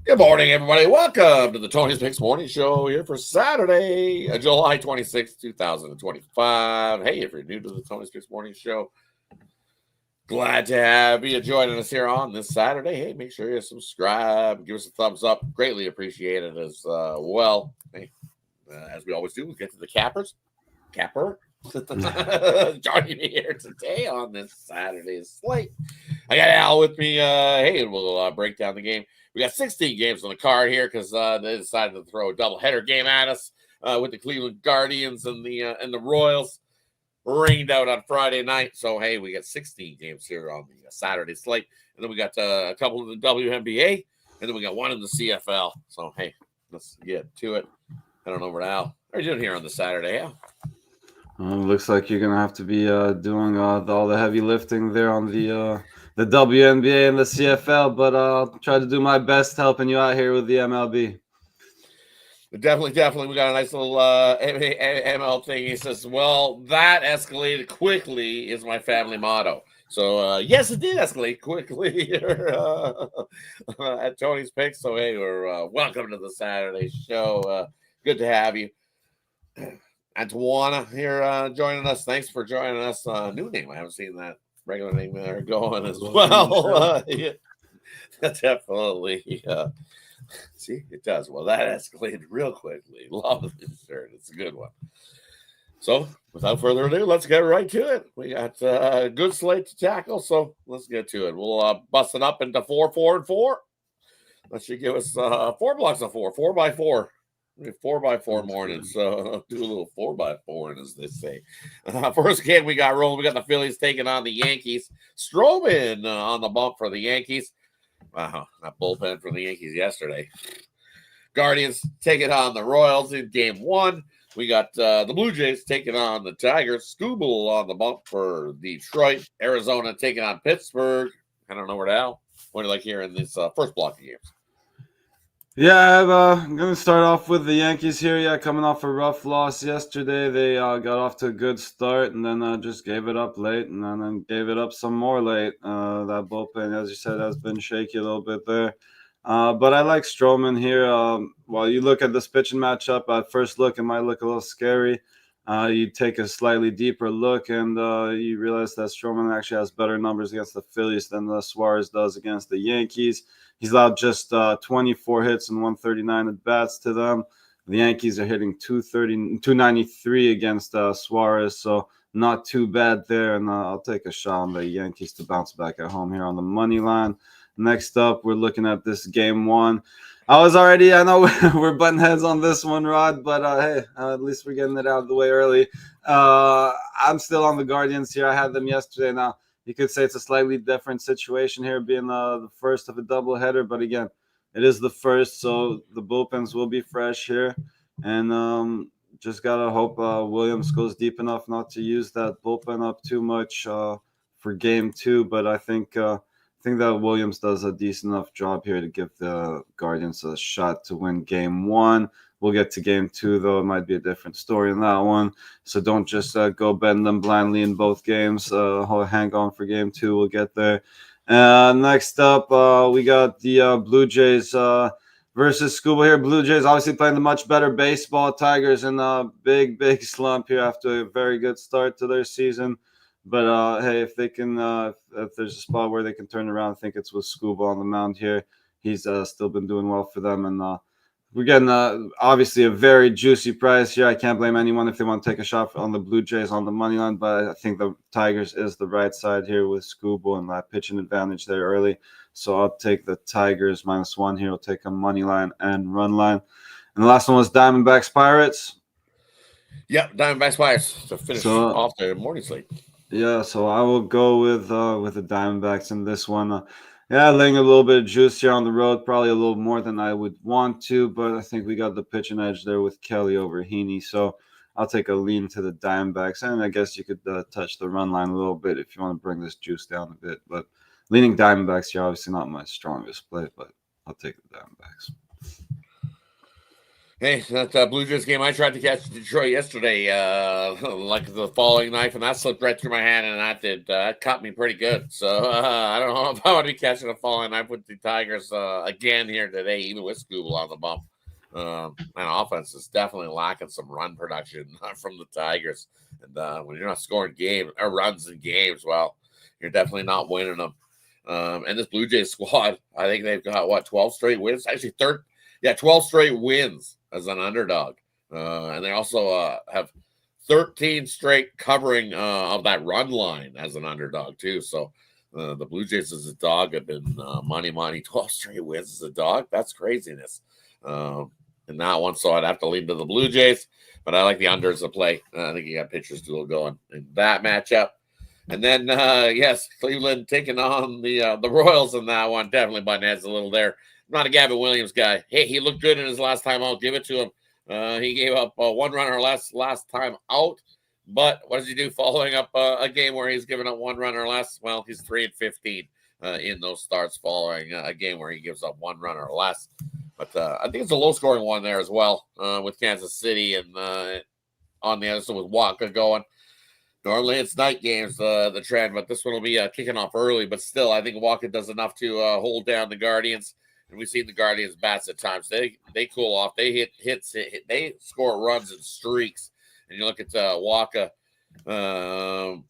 Good morning, everybody. Welcome to the Tony's Picks Morning Show here for Saturday, July 26th, 2025. Hey, if you're new to the Tony's Picks Morning Show, glad to have you joining us here on this Saturday. Hey, make sure you subscribe, give us a thumbs up. Greatly appreciate it as well. Hey, as we always do, we get to the Capper. Joining me here today on this Saturday slate. I got Al with me. Hey, we'll break down the game. We got 16 games on the card here because they decided to throw a doubleheader game at us with the Cleveland Guardians and the Royals. Rained out on Friday night, so hey, we got 16 games here on the Saturday slate, and then we got a couple of the WNBA, and then we got one in the CFL. So hey, let's get to it. I don't know where Al. How are you doing here on the Saturday, Al? Looks like you're gonna have to be doing all the heavy lifting there on the WNBA and the CFL, but I'll try to do my best helping you out here with the MLB. Definitely. We got a nice little ML thing. He says, well, that escalated quickly is my family motto. So, yes, it did escalate quickly here at Tony's Picks. So, hey, we're welcome to the Saturday show. Good to have you. And Tawana here joining us. Thanks for joining us. New name. I haven't seen that regular name there going as well. Yeah, definitely. See, it does. Well, that escalated real quickly. Love the shirt. It's a good one. So, without further ado, let's get right to it. We got a good slate to tackle, so let's get to it. We'll bust it up into 4, 4, and 4. That should give us 4 blocks of 4 by 4. 4x4 mornings, so do a little 4x4, as they say. First game we got rolling. We got the Phillies taking on the Yankees. Stroman on the bump for the Yankees. Wow, that bullpen for the Yankees yesterday. Guardians taking on the Royals in game 1. We got the Blue Jays taking on the Tigers. Scooble on the bump for Detroit. Arizona taking on Pittsburgh. I don't know where to. What do you like here in this first block of games? Yeah, I'm going to start off with the Yankees here. Yeah, coming off a rough loss yesterday. They got off to a good start and then just gave it up late and then gave it up some more late. That bullpen, as you said, has been shaky a little bit there. But I like Stroman here. While you look at this pitching matchup, at first look, it might look a little scary. You take a slightly deeper look and you realize that Stroman actually has better numbers against the Phillies than Suarez does against the Yankees. He's allowed just 24 hits and 139 at bats to them. The Yankees are hitting 293 against Suarez, so not too bad there. And I'll take a shot on the Yankees to bounce back at home here on the money line. Next up, we're looking at this game 1. I know we're butting heads on this one, Rod, but hey, at least we're getting it out of the way early. I'm still on the Guardians here. I had them yesterday. Now, you could say it's a slightly different situation here, being the first of a doubleheader, but again, it is the first, so the bullpens will be fresh here, and just gotta hope Williams goes deep enough not to use that bullpen up too much for game 2. But I think that Williams does a decent enough job here to give the Guardians a shot to win game 1. We'll get to game 2, though. It might be a different story in that one. So don't just go betting them blindly in both games. Hang on for game 2. We'll get there. Next up, we got the Blue Jays versus Scuba here. Blue Jays obviously playing the much better baseball. Tigers in a big slump here after a very good start to their season. But hey, if they can, if there's a spot where they can turn around, I think it's with Scuba on the mound here. He's still been doing well for them, and we're getting obviously a very juicy price here. I can't blame anyone if they want to take a shot on the Blue Jays on the money line, but I think the Tigers is the right side here with Scuba and that pitching advantage there early. So I'll take the Tigers -1 here. I'll take a money line and run line. And the last one was Diamondbacks Pirates. Yep, Diamondbacks Pirates to finish off their morning slate. Yeah, so I will go with the Diamondbacks in this one. Yeah, laying a little bit of juice here on the road, probably a little more than I would want to, but I think we got the pitching edge there with Kelly over Heaney. So I'll take a lean to the Diamondbacks, and I guess you could touch the run line a little bit if you want to bring this juice down a bit. But leaning Diamondbacks here, obviously not my strongest play, but I'll take the Diamondbacks. Hey, that Blue Jays game I tried to catch Detroit yesterday, like the falling knife, and that slipped right through my hand, and that caught me pretty good. So I don't know if I want to be catching a falling knife with the Tigers again here today, even with Scooble on the bump. And offense is definitely lacking some run production from the Tigers, and when you're not scoring games or runs in games, well, you're definitely not winning them. And this Blue Jays squad, I think they've got what 12 straight wins, actually 12 straight wins as an underdog. And they also have 13 straight covering of that run line as an underdog, too. So the Blue Jays as a dog have been money, 12 straight wins as a dog. That's craziness. In that one, so I'd have to lean to the Blue Jays, but I like the under as a play. I think you got pitchers still going in that matchup. And then, yes, Cleveland taking on the Royals in that one. Definitely button heads a little there. I'm not a Gavin Williams guy. Hey, he looked good in his last time out. Give it to him. He gave up one run or less last time out. But what does he do following up a game where he's given up one run or less? Well, he's 3-15 in those starts following a game where he gives up one run or less. But I think it's a low-scoring one there as well with Kansas City and on the other side with Waka going. Normally it's night games, the trend, but this one will be kicking off early. But still, I think Waka does enough to hold down the Guardians. And we've seen the Guardians bats at times. They cool off. They hit. They score runs and streaks. And you look at Waka, 10-0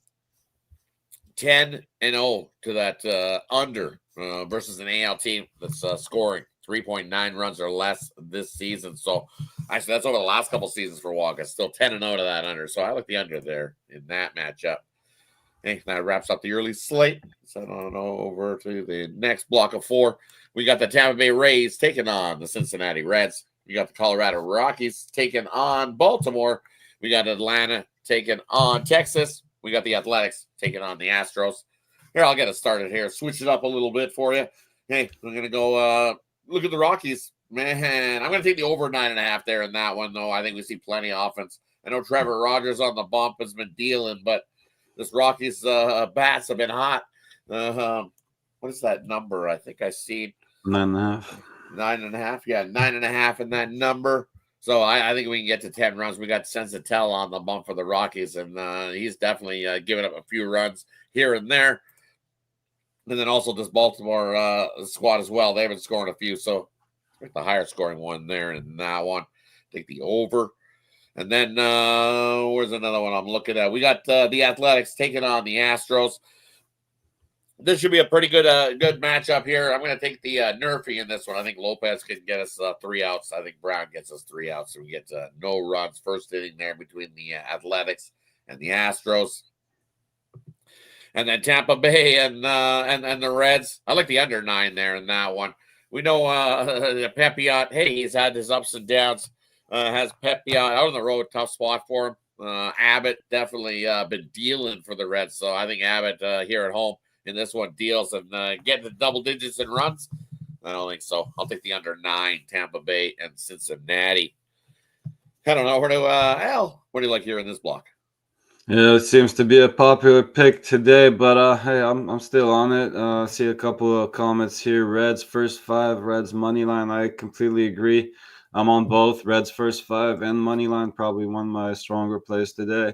to that under versus an AL team that's scoring 3.9 runs or less this season. So actually, that's over the last couple seasons for Waka. Still 10-0 to that under. So I like the under there in that matchup. Hey, that wraps up the early slate. So on over to the next block of four. We got the Tampa Bay Rays taking on the Cincinnati Reds. We got the Colorado Rockies taking on Baltimore. We got Atlanta taking on Texas. We got the Athletics taking on the Astros. Here, I'll get it started here. Switch it up a little bit for you. Hey, we're going to go look at the Rockies. Man, I'm going to take the over 9.5 there in that one, though. I think we see plenty of offense. I know Trevor Rogers on the bump has been dealing, but this Rockies bats have been hot. What is that number? I think I see 9.5. 9.5. Yeah, 9.5 in that number. So I think we can get to 10 runs. We got Sensatel on the bump for the Rockies, and he's definitely giving up a few runs here and there. And then also this Baltimore squad as well. They've been scoring a few. So the higher scoring one there in that one. Take the over. And then where's another one I'm looking at? We got the Athletics taking on the Astros. This should be a pretty good matchup here. I'm going to take the Nerfy in this one. I think Lopez can get us 3 outs. I think Brown gets us 3 outs. So we get no runs. First inning there between the Athletics and the Astros. And then Tampa Bay and the Reds. I like the under 9 there in that one. We know Pepiot, hey, he's had his ups and downs. Has Pepiot out on the road, tough spot for him. Abbott definitely been dealing for the Reds. So I think Abbott here at home in this one deals and getting the double digits in runs. I don't think so. I'll take the under 9, Tampa Bay and Cincinnati. I don't know. Where do Al? What do you like here in this block? Yeah, it seems to be a popular pick today, but hey, I'm still on it. I see a couple of comments here. Reds first 5, Reds money line. I completely agree. I'm on both Reds first 5 and money line. Probably one of my stronger plays today,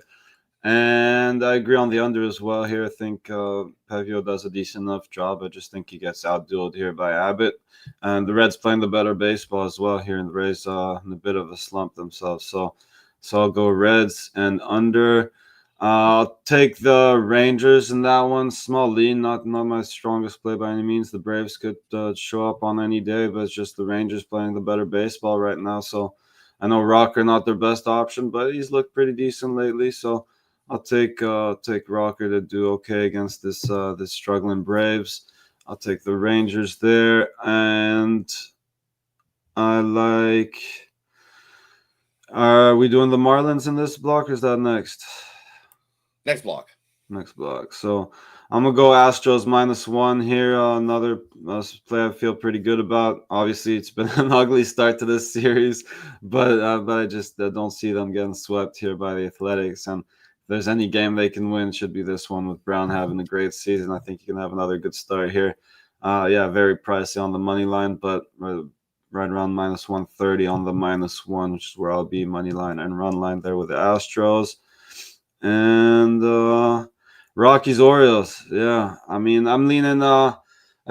and I agree on the under as well here. I think Pavio does a decent enough job. I just think he gets outdueled here by Abbott, and the Reds playing the better baseball as well here, and the Rays in a bit of a slump themselves. So I'll go Reds and under. I'll take the Rangers in that one. Small lead, not my strongest play by any means. The Braves could show up on any day, but it's just the Rangers playing the better baseball right now. So I know Rocker not their best option, but he's looked pretty decent lately. So I'll take Rocker to do okay against this struggling Braves. I'll take the Rangers there, and I like. Are we doing the Marlins in this block, or is that next? Next block. So I'm going to go Astros -1 here. Another play I feel pretty good about. Obviously, it's been an ugly start to this series, but I just don't see them getting swept here by the Athletics. And if there's any game they can win, it should be this one with Brown having a great season. I think you can have another good start here. Yeah, very pricey on the money line, but right around minus 130 on the -1, which is where I'll be money line and run line there with the Astros. And Rockies Orioles. Yeah, I mean, I'm leaning. I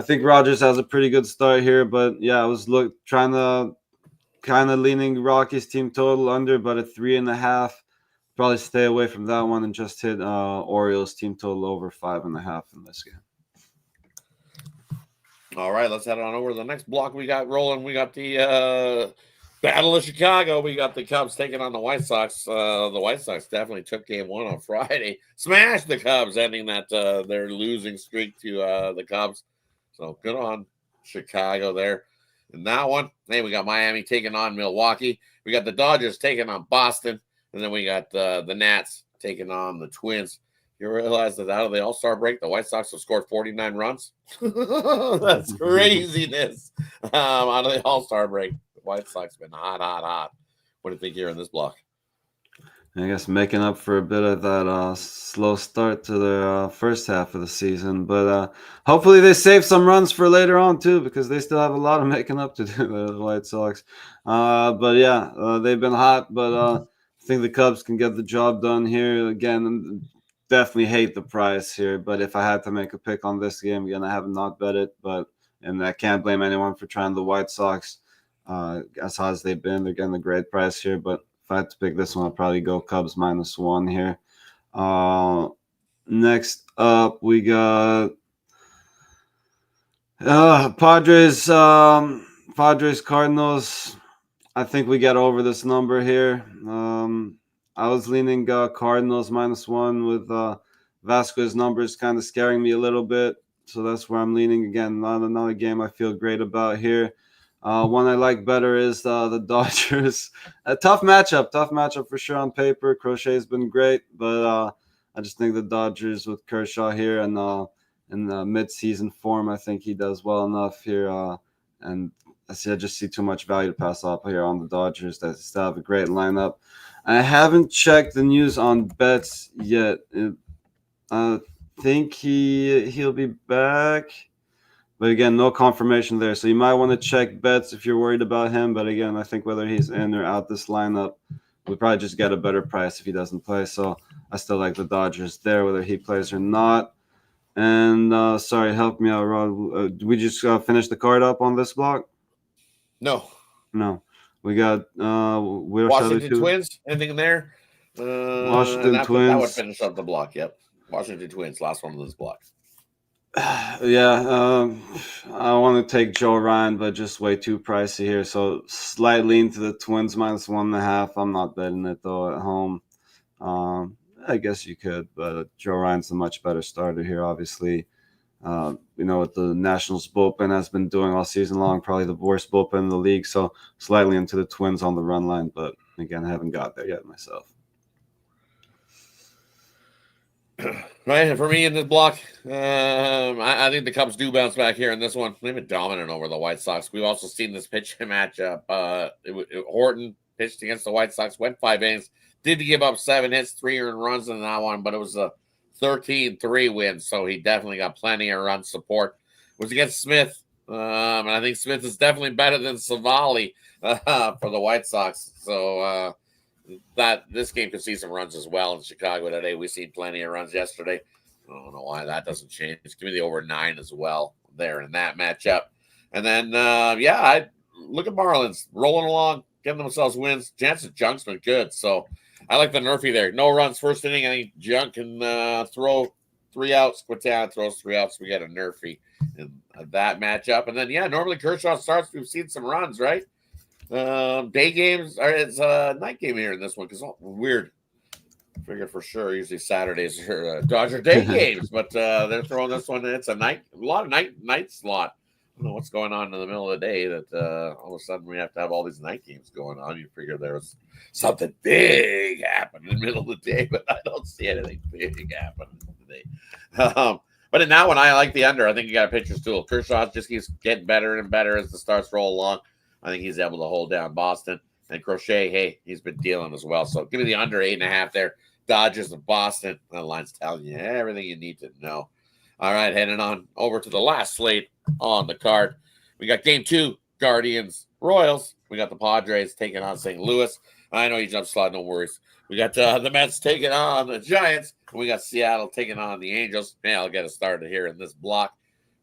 think Rogers has a pretty good start here, but yeah, I was trying to kind of leaning Rockies team total under, but at 3.5. Probably stay away from that one and just hit Orioles team total over 5.5 in this game. All right, let's head on over to the next block we got rolling. We got the Battle of Chicago. We got the Cubs taking on the White Sox. The White Sox definitely took game 1 on Friday. Smashed the Cubs, ending that their losing streak to the Cubs. So good on Chicago there. In that one, hey, we got Miami taking on Milwaukee. We got the Dodgers taking on Boston. And then we got the Nats taking on the Twins. You realize that out of the All-Star break, the White Sox have scored 49 runs? That's craziness. Out of the All-Star break, the White Sox have been hot. What do you think here in this block? I guess making up for a bit of that slow start to the first half of the season. But hopefully they save some runs for later on, too, because they still have a lot of making up to do, the White Sox. But yeah, they've been hot, but I think the Cubs can get the job done here. Again, definitely hate the price here, but if I had to make a pick on this game, again, I have not bet it, and I can't blame anyone for trying the White Sox. As hot as they've been, they're getting a great price here, but if I had to pick this one, I'd probably go Cubs -1 here. Next up, we got Padres Cardinals. I think we get over this number here. I was leaning Cardinals -1 with Vasquez numbers kind of scaring me a little bit. So that's where I'm leaning. Again, not another game I feel great about here. One I like better is the Dodgers. A tough matchup for sure on paper. Crochet's been great, but I just think the Dodgers with Kershaw here and in the mid-season form, I think he does well enough here. And I just see too much value to pass up here on the Dodgers. That still have a great lineup. I haven't checked the news on bets yet. I think he'll be back. But again, no confirmation there. So you might want to check bets if you're worried about him. But again, I think whether he's in or out this lineup, we'll probably just get a better price if he doesn't play. So I still like the Dodgers there, whether he plays or not. And sorry, help me out, Rod. Did we just finish the card up on this block? No. We got Washington Twins. Anything in there? Washington Twins. That would finish up the block. Yep. Washington Twins, last one of this block. Yeah, I want to take Joe Ryan, but just way too pricey here. So slightly into the Twins -1.5. I'm not betting it though at home. I guess you could, but Joe Ryan's a much better starter here. Obviously, what the Nationals bullpen has been doing all season long, probably the worst bullpen in the league. So slightly into the Twins on the run line, but again, I haven't got there yet myself. Right, and for me in this block, I think the Cubs do bounce back here in this one. They've been dominant over the White Sox. We've also seen this pitching matchup. Horton pitched against the White Sox, went 5 innings, did give up 7 hits, 3 earned runs in that one, but it was a 13-3 win, so he definitely got plenty of run support. It was against Smith, and I think Smith is definitely better than Savali for the White Sox. So that this game could see some runs as well in Chicago today. We've seen plenty of runs yesterday. I don't know why that doesn't change. Give me the over 9 as well there in that matchup. And then, I look at Marlins rolling along, getting themselves wins. Jansen Junk's been good, so I like the Nerfy there. No runs first inning. I think Junk can throw 3 outs. Quintana throws 3 outs. We get a Nerfy in that matchup. And then, normally Kershaw starts. We've seen some runs, right? Day games, or it's a night game here in this one because weird. I figured for sure. Usually Saturdays are Dodger day games, but they're throwing this one. It's a lot of night slot. I don't know what's going on in the middle of the day that all of a sudden we have to have all these night games going on. You figure there was something big happening in the middle of the day, but I don't see anything big happening today. But in that one, I like the under. I think you got a pitcher's tool. Kershaw just keeps getting better and better as the starts roll along. I think he's able to hold down Boston. And Crochet, hey, he's been dealing as well. So give me the under 8.5 there. Dodgers and Boston. The line's telling you everything you need to know. All right, heading on over to the last slate on the card. We got game 2, Guardians, Royals. We got the Padres taking on St. Louis. I know you jumped slot, no worries. We got the Mets taking on the Giants. We got Seattle taking on the Angels. Man, I'll get us started here in this block.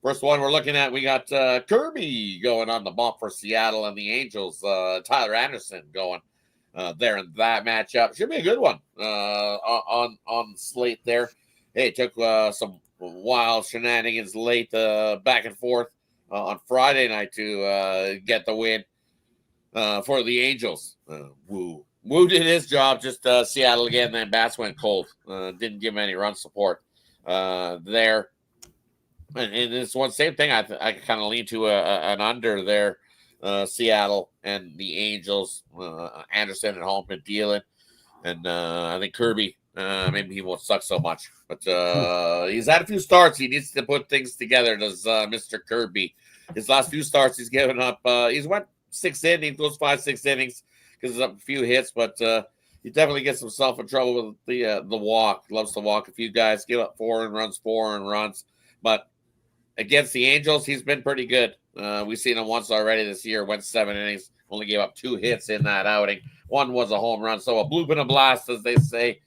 First one we're looking at, we got Kirby going on the bump for Seattle and the Angels. Tyler Anderson going there in that matchup. Should be a good one on the slate there. Hey, it took some wild shenanigans late back and forth on Friday night to get the win for the Angels. Woo did his job, just Seattle again. Then bats went cold. Didn't give him any run support there. And it's one same thing. I kind of lean to an under there. Seattle and the Angels. Anderson at home been dealing, and I think Kirby. Maybe he won't suck so much, but he's had a few starts. He needs to put things together. Does Mr. Kirby? His last few starts, he's given up. He's went 6 innings, those 5-6 innings, because of a few hits, but he definitely gets himself in trouble with the walk. Loves to walk a few guys, give up 4 runs, but against the Angels, he's been pretty good. We've seen him once already this year. Went 7 innings, only gave up 2 hits in that outing. One was a home run, so a bloop and a blast, as they say,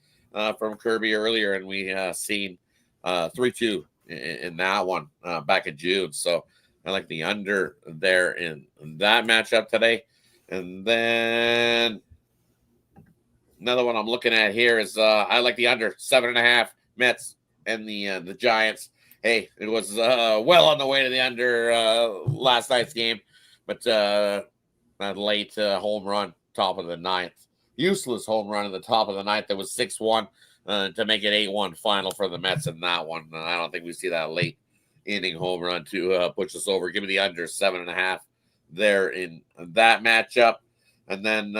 from Kirby earlier, and we seen 3-2 in that one back in June. So I like the under there in that matchup today. And then another one I'm looking at here is I like the under 7.5 Mets and the Giants. Hey, it was well on the way to the under last night's game, but that late home run, top of the ninth. Useless home run in the top of the ninth that was 6-1 to make it 8-1 final for the Mets in that one. I don't think we see that late inning home run to push us over. Give me the under 7.5 there in that matchup. And then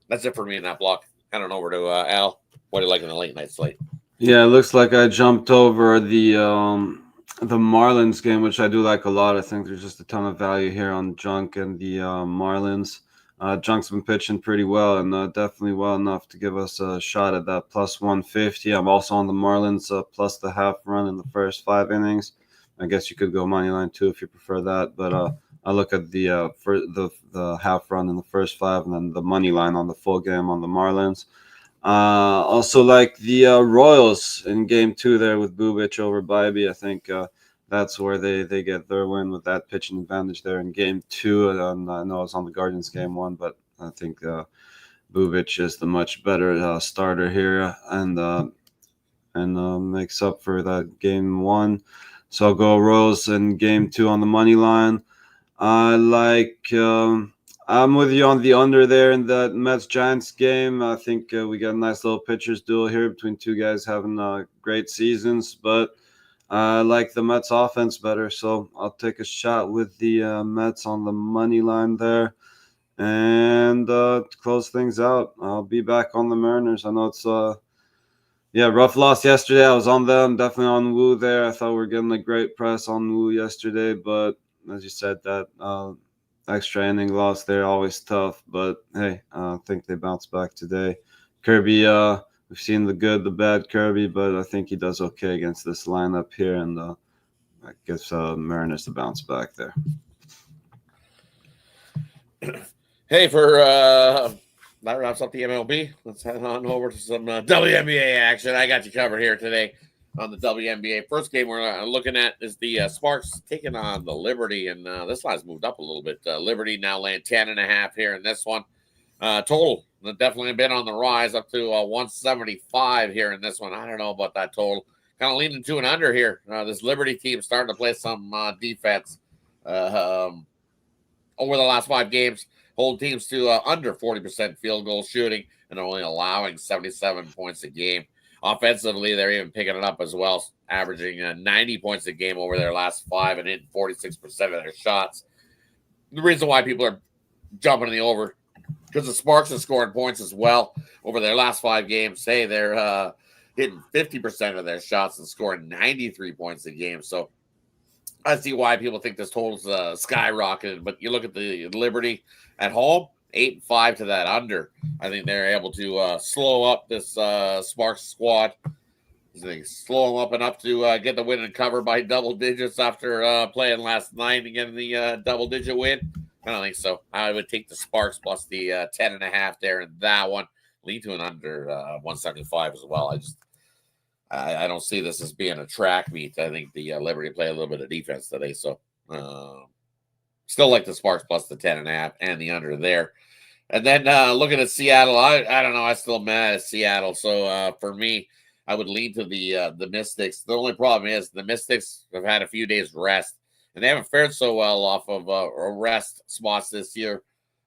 that's it for me in that block. I don't know over to Al. What do you like in the late night slate? Yeah, it looks like I jumped over the Marlins game, which I do like a lot. I think there's just a ton of value here on Junk and the Marlins. Junk's been pitching pretty well, and definitely well enough to give us a shot at that plus 150. I'm also on the Marlins plus the half run in the first 5 innings. I guess you could go money line too if you prefer that, but I look at the for the half run in the first 5, and then the money line on the full game on the Marlins. Also like the Royals in game 2 there with Bubic over Bybee. I think that's where they get their win with that pitching advantage there in game 2. And I know it's on the Guardians game 1, but I think Bubic is the much better starter here and makes up for that game 1. So I'll go Royals in game 2 on the money line. I like. I'm with you on the under there in that Mets-Giants game. I think we got a nice little pitchers duel here between 2 guys having great seasons, but I like the Mets offense better, so I'll take a shot with the Mets on the money line there. And to close things out, I'll be back on the Mariners. I know it's rough loss yesterday. I was on them, definitely on Wu there. I thought we were getting a great press on Wu yesterday, but as you said, that extra inning loss there, always tough, but hey, I think they bounced back today. Kirby, we've seen the good, the bad Kirby, but I think he does okay against this lineup here, and I guess Mariners to bounce back there. Hey, for that wraps up the MLB. Let's head on over to some WNBA action. I got you covered here today on the WNBA. First game we're looking at is the Sparks taking on the Liberty, and this line's moved up a little bit. Liberty now laying 10.5 here in this one. Total definitely been on the rise up to 175 here in this one. I don't know about that total. Kind of leaning to an under here. This Liberty team starting to play some defense over the last 5 games. Hold teams to under 40% field goal shooting, and they're only allowing 77 points a game. Offensively, they're even picking it up as well, averaging 90 points a game over their last 5 and hitting 46% of their shots. The reason why people are jumping in the over, because the Sparks are scoring points as well over their last 5 games. Say they're hitting 50% of their shots and scoring 93 points a game. So I see why people think this total's skyrocketed. But you look at the Liberty at home, 8-5 to that under. I think they're able to slow up this Sparks squad They slow them up enough to get the win and cover by double digits after playing last night and getting the double-digit win? I don't think so. I would take the Sparks plus the 10.5 there in that one. Lean to an under 175 as well. I don't see this as being a track meet. I think the Liberty play a little bit of defense today, so still like the Sparks plus the 10.5 and the under there. And then looking at Seattle, I don't know. I still mad at Seattle, so for me, I would lean to the Mystics. The only problem is the Mystics have had a few days rest, and they haven't fared so well off of rest spots this year.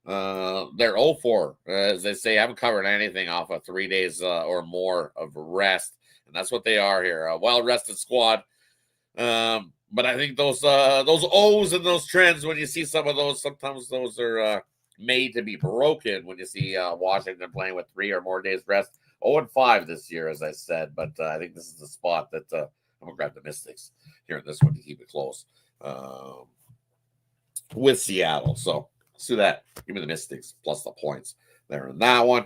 They're 0-4, as they say, haven't covered anything off of 3 days or more of rest, and that's what they are here. A well-rested squad. But I think those O's and those trends, when you see some of those, sometimes those are made to be broken when you see Washington playing with 3 or more days rest. 0-5 this year, as I said, but I think this is the spot that I'm going to grab the Mystics here in this one to keep it close with Seattle. So let's do that. Give me the Mystics plus the points there in that one.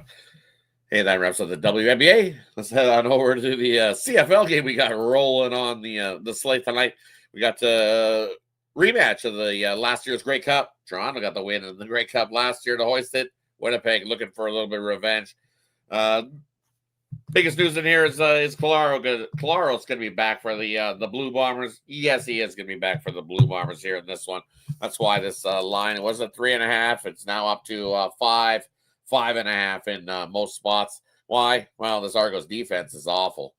Hey, that wraps up the WNBA. Let's head on over to the CFL game we got rolling on the slate tonight. We got the rematch of the last year's Grey Cup. Toronto got the win in the Grey Cup last year to hoist it. Winnipeg looking for a little bit of revenge. Biggest news in here is Colaro. Colaro's going to be back for the Blue Bombers. Yes, he is going to be back for the Blue Bombers here in this one. That's why this line, it was a 3.5. It's now up to 5.5 in most spots. Why? Well, this Argos defense is awful.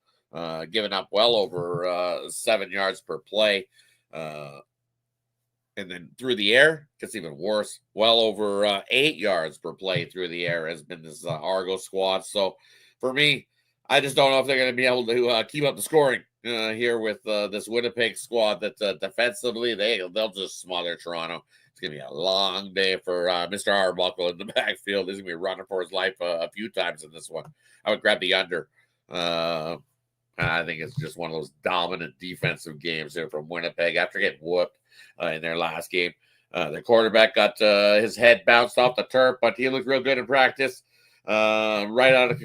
Giving up well over 7 yards per play. And then through the air, gets even worse. Well over 8 yards per play through the air has been this Argos squad. So for me, I just don't know if they're going to be able to keep up the scoring here with this Winnipeg squad that defensively, they'll just smother Toronto. It's going to be a long day for Mr. Arbuckle in the backfield. He's going to be running for his life a few times in this one. I would grab the under. I think it's just one of those dominant defensive games here from Winnipeg after getting whooped in their last game. The quarterback got his head bounced off the turf, but he looked real good in practice. Right out of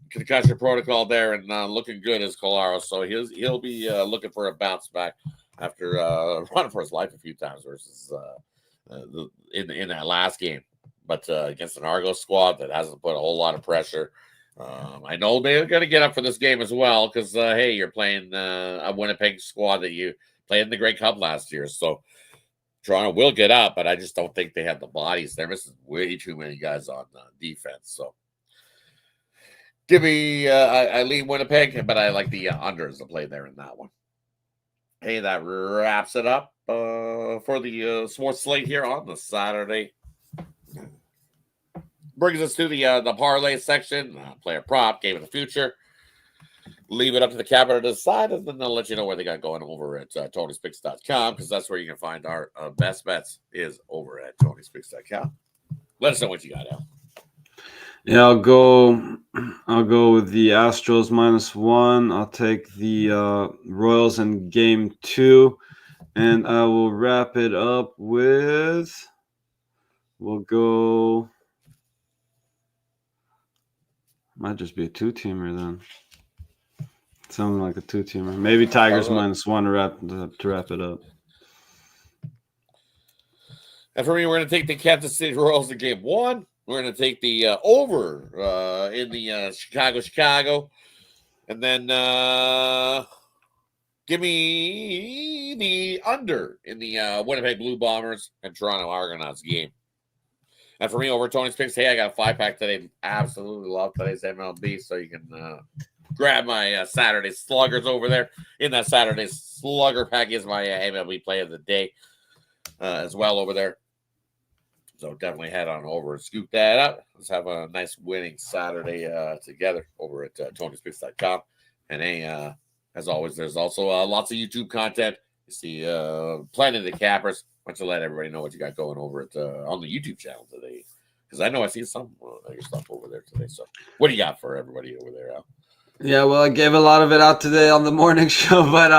concussion protocol there, and looking good as Colaro. So he'll be looking for a bounce back after running for his life a few times versus in that last game. But against an Argos squad that hasn't put a whole lot of pressure. I know they're going to get up for this game as well because, hey, you're playing a Winnipeg squad that you played in the Grey Cup last year. So Toronto will get up, but I just don't think they have the bodies. They're missing way too many guys on defense. So give me, I lean Winnipeg, but I like the unders to play there in that one. Hey, that wraps it up for the sports slate here on the Saturday. Brings us to the parlay section. Player prop, game of the future. Leave it up to the capper to decide, and then they'll let you know where they got going over at TonySpicks.com, because that's where you can find our best bets is over at TonySpicks.com. Let us know what you got, Al. Yeah, I'll go with the Astros -1. I'll take the Royals in game 2, and I will wrap it up with. We'll go. Might just be a 2-teamer then. Something like a 2-teamer. Maybe Tigers -1 to wrap it up. And for me, we're going to take the Kansas City Royals in game 1. We're going to take the over in the Chicago. And then give me the under in the Winnipeg Blue Bombers and Toronto Argonauts game. And for me, over Tony's Picks, hey, I got a 5-pack today. Absolutely love today's MLB, so you can grab my Saturday Sluggers over there. In that Saturday Slugger pack is my MLB play of the day as well over there. So definitely head on over and scoop that up. Let's have a nice winning Saturday together over at TonySpicks.com. And hey, as always, there's also lots of YouTube content. You see plenty of the cappers. Why don't you let everybody know what you got going over at on the YouTube channel today? Because I know I see some of your stuff over there today. So what do you got for everybody over there, Al? Yeah, well, I gave a lot of it out today on the morning show, but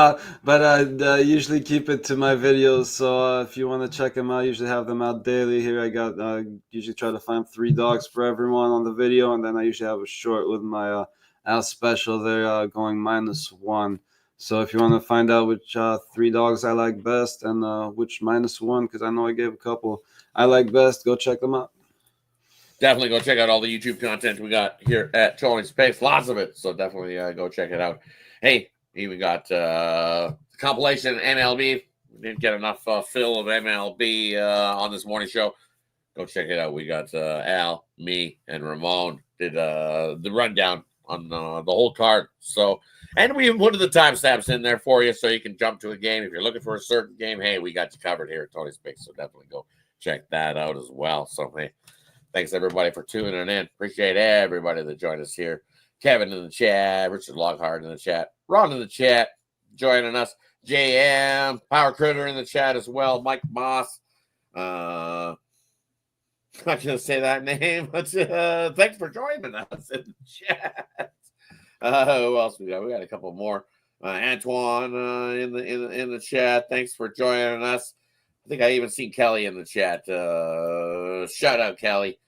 I usually keep it to my videos. So if you want to check them out, I usually have them out daily. Here I got usually try to find 3 dogs for everyone on the video, and then I usually have a short with my Al special. They're going -1. So if you want to find out which 3 dogs I like best and which -1, because I know I gave a couple I like best, go check them out. Definitely go check out all the YouTube content we got here at Tony's Picks. Lots of it. So definitely go check it out. Hey, we got compilation MLB. We didn't get enough fill of MLB on this morning show. Go check it out. We got Al, me, and Ramon did the rundown on the whole card. So, and we put the timestamps in there for you so you can jump to a game. If you're looking for a certain game, hey, we got you covered here at Tony's Picks. So definitely go check that out as well. So, hey, thanks everybody for tuning in. Appreciate everybody that joined us here. Kevin in the chat, Richard Lockhart in the chat, Ron in the chat, joining us. JM, Power Critter in the chat as well. Mike Moss. I'm not going to say that name, but thanks for joining us in the chat. Who else we got? We got a couple more. Antoine in the chat. Thanks for joining us. I think I even seen Kelly in the chat. Shout out Kelly.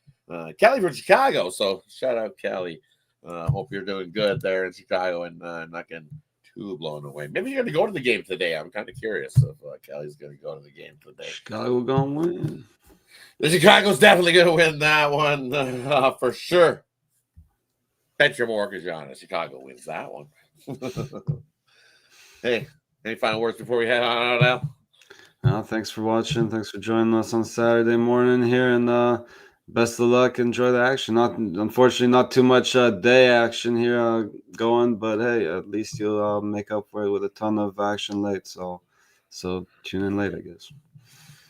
Kelly from Chicago. So shout out Kelly. Hope you're doing good there in Chicago and not getting too blown away. Maybe you're going to go to the game today. I'm kind of curious if Kelly's going to go to the game today. Chicago going to win. The Chicago's definitely going to win that one for sure. Bet your mortgage on it. Chicago wins that one. Hey, any final words before we head on out, Al? Thanks for watching. Thanks for joining us on Saturday morning here, and best of luck. Enjoy the action. Unfortunately, not too much day action here going, but hey, at least you'll make up for it with a ton of action late. So tune in late, I guess.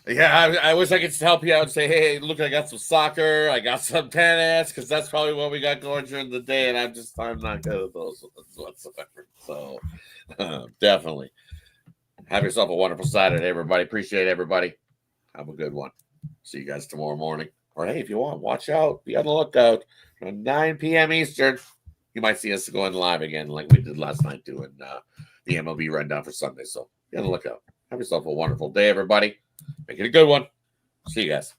Yeah, I wish I could help you out and say, hey, look, I got some soccer, I got some tennis, because that's probably what we got going during the day, and I'm not good at those whatsoever. So definitely have yourself a wonderful Saturday, everybody. Appreciate everybody. Have a good one. See you guys tomorrow morning. Or hey, if you want, watch out. Be on the lookout. At 9 p.m. Eastern, you might see us going live again like we did last night doing the MLB rundown for Sunday. So be on the lookout. Have yourself a wonderful day, everybody. Make it a good one. See you guys.